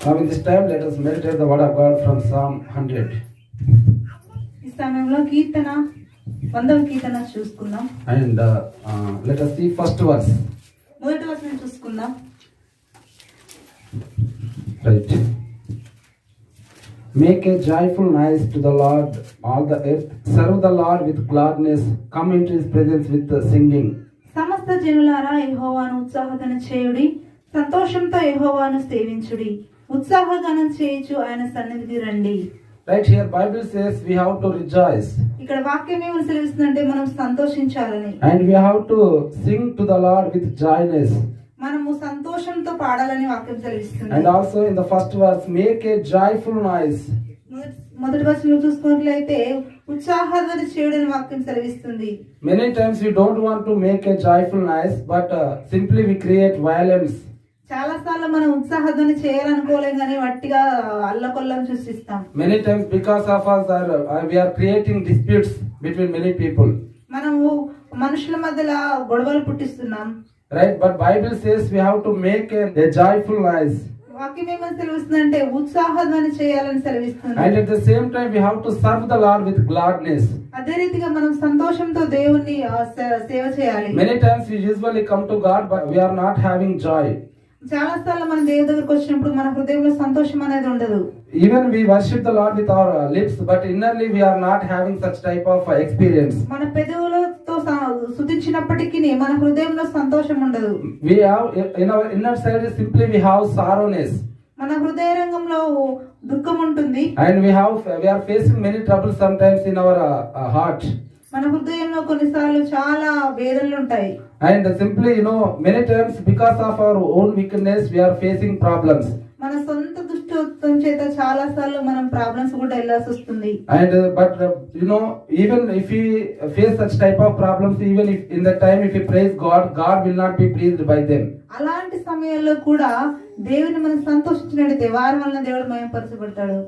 Now in this time, let us meditate the word of God from Psalm 100. ఈ సమయంలో కీర్తన 100వ కీర్తన చూసుకుందాం. And let us see first verse. మొదటి వచనం చూసుకుందాం. Right. Make a joyful noise to the Lord, all the earth. Serve the Lord with gladness. Come into His presence with singing. సమస్త జనులారా యెహోవాను ఉత్సాహగానం చేయుడి, సంతోషంతో యెహోవాను సేవించుడి, ఉత్సాహగానం చేయుచు ఆయన సన్నిధికి రండి. Right here Bible says we have to rejoice. ఇక్కడ వాక్యం ఏమని సెలవిస్తుందంటే మనం సంతోషించాలని. And we have to sing to the Lord with joyness. మనము సంతోషంతో పాడాలని వాక్యం సెలవిస్తుంది. And also in the first verse, make a joyful noise. మొదటి వచనంలో చూసుకున్నట్లయితే ఉత్సాహధ్వని చేయడని వాక్యం సెలవిస్తుంది. Many times we don't want to make a joyful noise, but simply we create violence. చాలా సార్లు మనం ఉత్సాహధ్వని చేయాలనుకోలేం కానీ వట్టిగా అల్లకొల్లం సృష్టిస్తాం. Many times because of us we are creating disputes between many people. మనము మనుషుల మధ్యలో గొడవలు పుట్టిస్తున్నాం. Right, but Bible says we have to make a joyful noise. వాక్యం ఏమని సెలవిస్తుందంటే ఉత్సాహధ్వని చేయాలని సెలవిస్తుంది. And at the same time we have to serve the Lord with gladness. అదే రీతిగా మనం సంతోషంతో దేవుణ్ణి సేవ చేయాలి. Many times we usually come to God but we are not having joy. చాలా సార్లు మనం దేవుడి దగ్గరికి వచ్చినప్పుడు మన హృదయంలో సంతోషం అనేది ఉండదు. Even we worship the Lord with our lips, but innerly we are not having such type of experience. మన పెదవులతో స్తుతించినప్పటికీ మన హృదయంలో సంతోషం ఉండదు. We have in our inner side simply we have sorrowness. మన హృదయ రంగంలో దుఃఖం ఉంటుంది. And we are facing many troubles sometimes in our heart. మన హృదయంలో కొన్నిసార్లు చాలా వేదనలు ఉంటాయి. And simply many times because of our own weakness we are facing problems. మన సొంత దుష్టత్వం చేత చాలా సార్లు మనం ప్రాబ్లమ్స్ కూడా ఎల్లాల్సి వస్తుంది. And but even if we face such type of problems, even if in that time if we praise God, God will not be pleased by them. అలాంటి సమయాల్లో కూడా దేవుని మనం సంతోషించినట్లయితే వారి వలన దేవుడు మహిమపరచబడతాడు.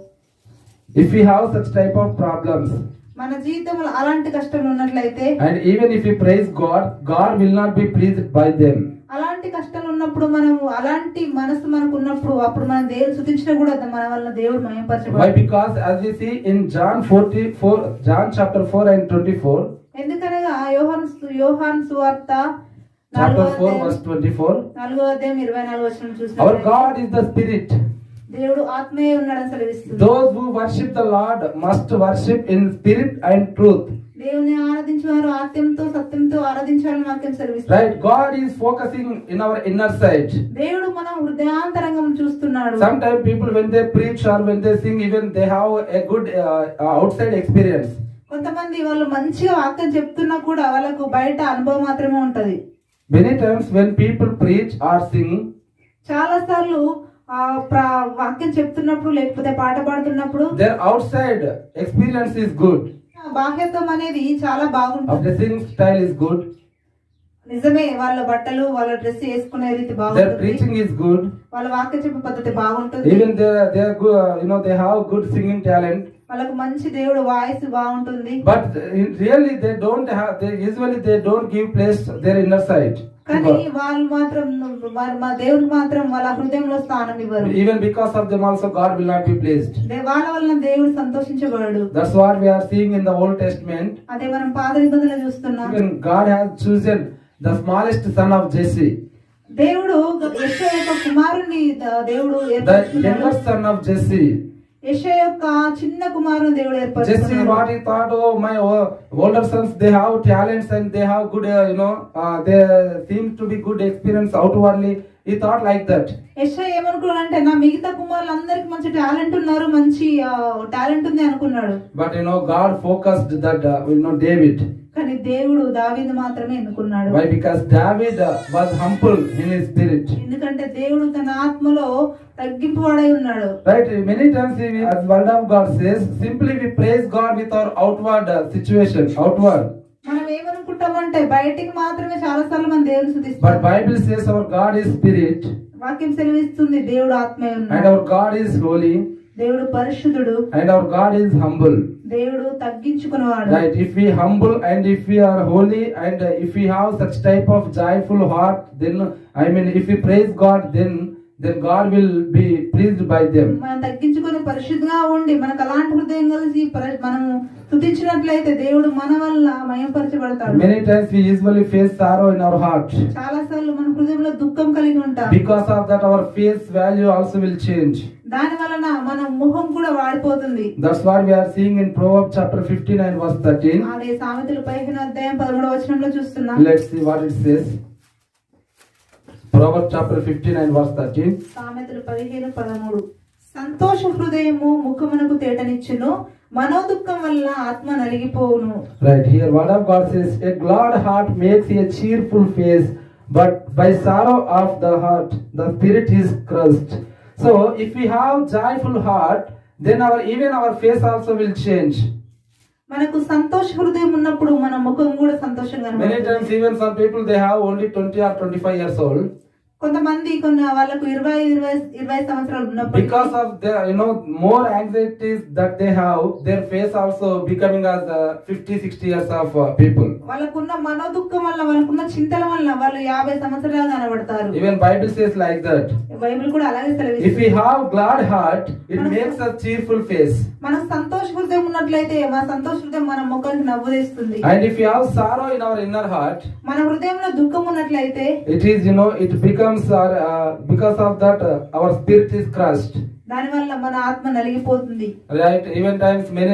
If we have such type of problems, మన జీవితంలో అలాంటి కష్టాలు ఉన్నట్లయితే, and even if we praise God, God will not be pleased by them. అలాంటి కష్టాలు ఉన్నప్పుడు మనము అలాంటి మనసు మనకు ఉన్నప్పుడు అప్పుడు మనం దేవుని స్తుతించినా కూడా మన వలన దేవుడు మహిమపరచబడతాడు. Why? Because as we see in John chapter 4 and 24. ఎందుకనగా యోహాను సువార్త chapter 4 verse 24. 4వ అధ్యాయం 24వ వచనం చూస్తే, Our God is the Spirit. దేవుడు ఆత్మయే ఉన్నాడని సెలవిస్తుంది. Those who worship the Lord must worship in spirit and truth. దేవుని ఆరాధించేవారు ఆత్మతో సత్యంతో ఆరాధించాలని వాక్యం సెలవిస్తుంది. Right, God is focusing in our inner side. దేవుడు మన హృదయాంతరంగం చూస్తున్నాడు. Sometimes people when they preach or when they sing, even they have a good outside experience. కొంతమంది వాళ్ళు మంచిగా వాక్యం చెప్తున్నా కూడా వాళ్ళకు బయట అనుభవం మాత్రమే ఉంటది. Many times when people preach or sing, చాలా సార్లు వాక్యం చెప్తున్నప్పుడు లేకపోతే పాట పాడుతున్నప్పుడు their outside experience is good. బాహ్యత్వం అనేది చాలా బాగుంటుంది. The singing style is good. నిజమే, వాళ్ళ బట్టలు వాళ్ళ డ్రెస్ వేసుకునే రీతి Their బాగుంటుంది. preaching is good. వాళ్ళ వాక్య చెప్పే పద్ధతి బాగుంటుంది. Even they are good, they have good singing talent. వాళ్ళకు మంచి దేవుడు వాయిస్ బాగుంటుంది. But really they usually don't give place their inner side. కానీ వాళ్ళు మాత్రం మా దేవునికి మాత్రం వాళ్ళ హృదయంలో స్థానం ఇవ్వరు. Even because of them also God will not be pleased. వాళ్ళ వలన దేవుడు సంతోషించబడడు. That's what we are seeing in the Old Testament. అదే మనం పాత నిబంధనలో చూస్తున్నాం. Even God has chosen the smallest son of Jesse, దేవుడు యెషయా యొక్క కుమారుని దేవుడు the ఏర్పరచుకున్నాడు. younger son of Jesse. యెషయా యొక్క చిన్న కుమారుని దేవుడు Jesse, ఏర్పరచుకున్నాడు. what he thought, my older sons, they have talents and they have good, they seem to be good experience outwardly. He thought like that. యెషయా ఏమనుకున్నాడంటే నా మిగతా కుమారులందరికీ మంచి టాలెంట్ ఉన్నారు, మంచి టాలెంట్ ఉంది అనుకున్నాడు. But God focused that David. కానీ దేవుడు దావీదు మాత్రమే ఎన్నుకున్నాడు. Why? Because David was humble in his spirit. ఎందుకంటే దేవుడు తన ఆత్మలో తగ్గింపువాడై ఉన్నాడు. Right, many times as word of God says, simply we praise God with our outward situation, outward. మనం ఏమనుకుంటామంటే బయటికి మాత్రమే చాలా సార్లు మనం దేవుని స్తుతిస్తాం. But Bible says our God is spirit. వాక్యం సెలవిస్తుంది దేవుడు ఆత్మే And ఉన్నాడు. our God is holy. దేవుడు పరిశుద్ధుడు. And our God is humble. దేవుడు తగ్గించుకునేవాడు. Right, if we humble and if we are holy and if we have such type of joyful heart, then if we praise God, then then God will be pleased by them. మనం తగ్గించుకొని పరిశుద్ధంగా ఉండి మనకు అలాంటి హృదయం కలిసి మనము స్తుతించినట్లయితే దేవుడు మన వల్ల మహిమపరచబడతాడు. Many times we usually face sorrow in our heart. చాలా సార్లు మన హృదయంలో దుఃఖం కలిగి ఉంటాం. Because of that our face value also will change. దాని వలన మన ముఖం కూడా వాడిపోతుంది. That's what we are seeing in Proverbs chapter 59 verse 13. అదే సామెతలు 15వ అధ్యాయం 13వ వచనంలో చూస్తున్నాం. Let's see what it says. Proverbs chapter 59 verse 13. సామెతలు 15:13. సంతోష హృదయము ముఖమునకు తేటనిచ్చును, మనోదుఃఖం వల్ల ఆత్మ నలిగిపోవును. Right here word of God says, a glad heart makes a cheerful face, but by sorrow of the heart the spirit is crushed. So if we have joyful heart, then even our face also will change. మనకు సంతోష హృదయం ఉన్నప్పుడు మన ముఖం కూడా సంతోషంగా Many ఉంటుంది. times even some people they have only 20 or 25 years old. కొంతమంది వాళ్ళకు 20 సంవత్సరాలు ఉన్నప్పుడు Because of their more anxieties that they have, their face also becoming as 50-60 years of people. వాళ్ళకున్న మనోదుఃఖం వల్ల వాళ్ళకున్న చింతల వల్ల వాళ్ళు 50 సంవత్సరాలు కనబడతారు. Even Bible says like that. Bible కూడా అలాగే If సెలవిస్తుంది. we have glad heart, it makes a cheerful face. మనకు సంతోష హృదయం ఉన్నట్లయితే మన సంతోష హృదయం మన ముఖానికి నవ్వు తెస్తుంది. And if we have sorrow in our inner heart, మన హృదయంలో దుఃఖం ఉన్నట్లయితే it is it becomes because of that our spirit is crushed. దాని వల్ల మన ఆత్మ నలిగిపోతుంది. Right, even times many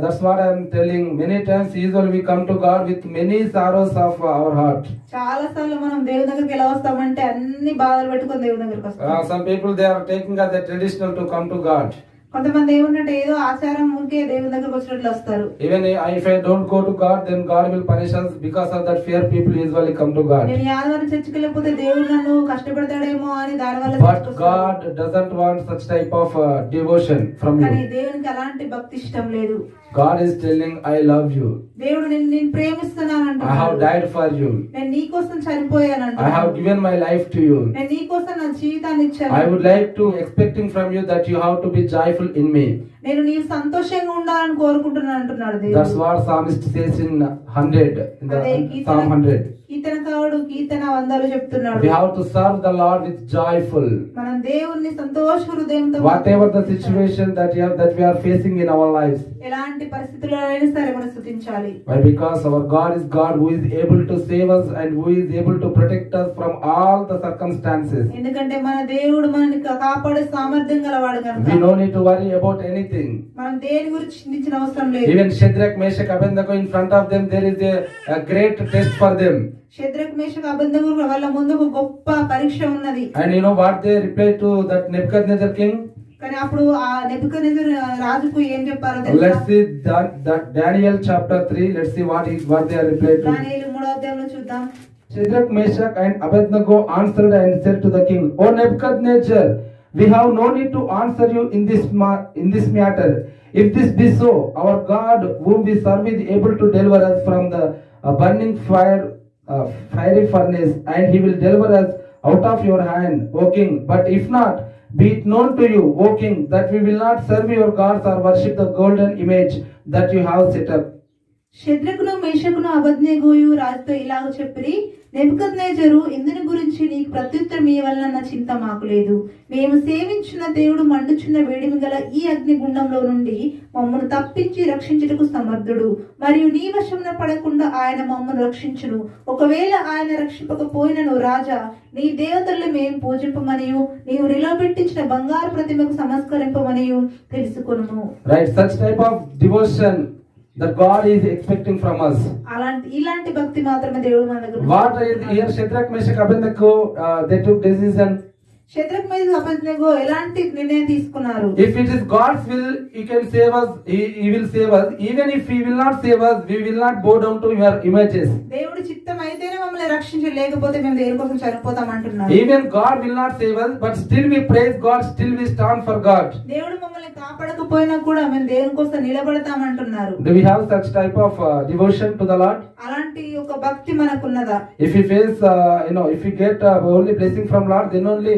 that's what I am telling, many times usually we come to God with many sorrows of our heart. చాలా సార్లు మనం దేవుని దగ్గరికి ఎలా వస్తామంటే అన్ని బాధలు పెట్టుకొని దేవుని దగ్గరికి వస్తాం. Some people they are taking as a traditional to come to God. కొంతమంది ఏమంటే ఏదో ఆచారం ఉంటే దేవుని దగ్గరికి వచ్చినట్లు వస్తారు. Even if I don't go to God, then God will punish us. Because of that fear, people usually come to God. నేను ఆదివారం చర్చికి వెళ్ళకపోతే దేవుడు నన్ను కష్టపెడతాడేమో అని దాని వల్ల But God doesn't want such type of devotion from కానీ you. దేవునికి అలాంటి భక్తి ఇష్టం లేదు. God is telling, I love you. దేవుడు నేను ప్రేమిస్తున్నాను I have అంటున్నాడు. died for you. నేను నీ కోసం చనిపోయాను I అంటున్నాడు. have given my life to you. నేను నీ కోసం నా జీవితాన్ని ఇచ్చాను. I would like to expecting from you that you have to be joyful in me. నేను నీవు సంతోషంగా ఉండాలని కోరుకుంటున్నాను అంటున్నాడు దేవుడు. That's what psalmist says in 100, in అదే the Psalm 100. కీర్తనకారుడు కీర్తన 100లో చెప్తున్నాడు. We have to serve the Lord with joyful. మనం దేవుణ్ణి సంతోష హృదయంతో Whatever the situation that we are facing in our lives. ఎలాంటి పరిస్థితుల్లో అయినా సరే మనం స్తుతించాలి. Why? Because our God is God who is able to save us and who is able to protect us from all the circumstances. ఎందుకంటే మన దేవుడు మనల్ని కాపాడే సామర్థ్యం గలవాడు We కనుక don't need to worry about anything. మనం దేని గురించి చింతించిన అవసరం లేదు. Even Shadrach, Meshach, Abednego, in front of them there is a great test for them. Shadrach Meshach Abednego వాళ్ళ ముందు ఒక గొప్ప పరీక్ష ఉన్నది. And you know what they replied to that Nebuchadnezzar king? కానీ అప్పుడు ఆ నెబుకద్నెజర్ రాజుకు ఏం చెప్పారో తెలుసా? Let's see that Daniel chapter 3. Let's see what they are replied to. దానియేలు 3వ అధ్యాయంలో చూద్దాం. Shadrach, Meshach, and Abednego answered and said to the king, O Nebuchadnezzar, we have no need to answer you in this matter. If this be so, our God, whom we serve, is able to deliver us from the burning fiery furnace, and he will deliver us out of your hand, O king. But if not, be it known to you, O king, that we will not serve your gods or worship the golden image that you have set up. షద్రకును మేషకును అబేద్నెగోయు రాజుతో ఇలాగ చెప్పిరి, నెబుకద్నెజరు ఇందుని గురించి నీకు ప్రత్యుత్తరం ఇవ్వాలన్న చింత మాకు లేదు. మేము సేవించిన దేవుడు మండుచున్న వేడిమి గల ఈ అగ్నిగుండంలో నుండి మమ్మను తప్పించి రక్షించుటకు సమర్థుడు. మరియు నీ వశమున పడకుండా ఆయన మమ్మను రక్షించును. ఒకవేళ ఆయన రక్షింపకపోయినను రాజా, నీ దేవతలను మేము పూజింపమనియు నీవు నిలబెట్టించిన బంగారు ప్రతిమకు నమస్కరింపమనియు తెలుసుకొనుము. Right, such type of devotion that God is expecting from us. ఇలాంటి భక్తి మాత్రమే దేవుడు మన దగ్గర. What is here Shadrach, Meshach, Abednego, they took decision. Shadrach Meshach Abednego ఎలాంటి నిర్ణయం తీసుకున్నారు? If it is God's will, He can save us. He will save us. Even if He will not save us, we will not bow down to your images. దేవుడి చిత్తం అయితేనే మమ్మల్ని రక్షించలేకపోతే మేము దేని కోసం చనిపోతాం అంటున్నారు. Even God will not save us, but still we praise God. Still we stand for God. దేవుడు మమ్మల్ని కాపాడకపోయినా కూడా మేము దేవుని కోసం నిలబడతాం అంటున్నారు. Do we have such type of devotion to the Lord? అలాంటి ఒక భక్తి మనకున్నదా? If we face, if we get only blessing from Lord, then only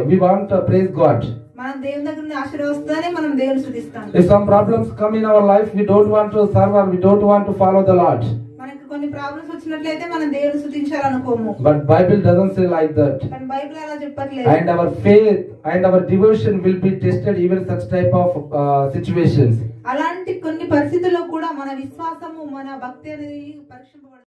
we want to praise God. మనం దేవుని దగ్గర నుండి ఆశీర్వదిస్తేనే మనం దేవుని స్తుతిస్తాం. If some problems come in our life, we don't want to serve or we don't want to follow the Lord. మనకు కొన్ని problems వచ్చినట్లయితే మనం దేవుని స్తుతించాలనుకోము. But Bible doesn't say like that. కానీ బైబిల్ అలా చెప్పట్లేదు. And our faith and our devotion will be tested even such type of situations. అలాంటి కొన్ని పరిస్థితుల్లో కూడా మన విశ్వాసము మన భక్తి అనేది పరీక్షింపబడుతుంది.